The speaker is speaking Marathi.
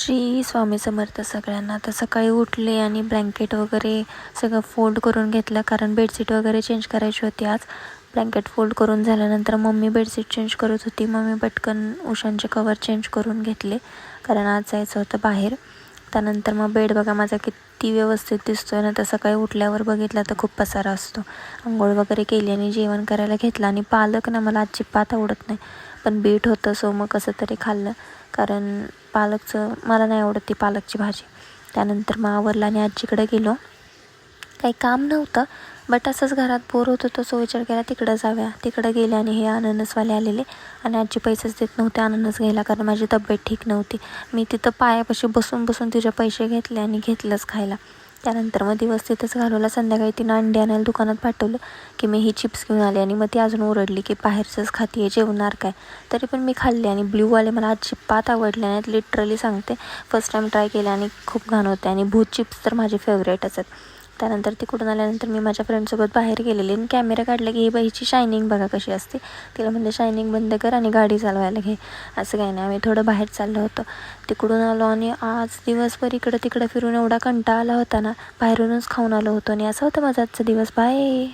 श्री स्वामी समर्थ सगळ्यांना. तर सकाळी उठले आणि ब्लँकेट वगैरे सगळं फोल्ड करून घेतलं, कारण बेडशीट वगैरे चेंज करायची होती आज. ब्लँकेट फोल्ड करून झाल्यानंतर मम्मी बेडशीट चेंज करत होती. मम्मी पटकन उशांचे कवर चेंज करून घेतले, कारण आज जायचं होतं बाहेर. त्यानंतर मग बेड बघा माझा किती व्यवस्थित दिसतो आहे ना. तर सकाळी उठल्यावर बघितला तर खूप पसारा असतो. आंघोळ वगैरे केली आणि जेवण करायला घेतलं. आणि पालक ना मला अजिबात आवडत नाही, पण बीट होतं सो मग कसं तरी खाल्लं, कारण पालकचं मला नाही आवडत ती पालकची भाजी. त्यानंतर मग आवरलं आणि आजीकडे गेलो. काही काम नव्हतं, बट असंच घरात बोर होत होतं, सो विचार केला तिकडं जाऊया. तिकडं गेले आणि हे अननसवाले आलेले आणि आजी पैसेच देत नव्हते अननस घ्यायला, कारण माझी तब्येत ठीक नव्हती. मी तिथं पायापाशी बसून बसून तिचे पैसे घेतले आणि घेतलंच खायला. त्यानंतर मग दिवस तिथंच घालवला. संध्याकाळी तिनं अंडी आणायला दुकानात पाठवलं की मी ही चिप्स घेऊन आले, आणि मग ती अजून ओरडली की बाहेरचंच खाते, जेवणार काय. तरी पण मी खाल्ले आणि ब्ल्यूवाले मला अजिबात आवडले नाहीत, लिटरली सांगते. फर्स्ट टाईम ट्राय केले आणि खूप घाण होते. आणि भूत चिप्स तर माझे फेवरेटच आहेत. त्यानंतर तिकडून आल्यानंतर मी माझ्या फ्रेंडसोबत बाहेर गेलेली आणि कॅमेरा काढला की ही बाईची शायनिंग बघा कशी असते. तिला म्हणलं शायनिंग बंद कर आणि गाडी चालवायला घे. असं काही नाही, आम्ही थोडं बाहेर चाललो होतो. तिकडून आलो आणि आज दिवसभर इकडं तिकडं फिरून एवढा कंटाळा आला होता ना. बाहेरूनच खाऊन आलो होतो आणि असा होता माझा आजचा दिवस. बाय.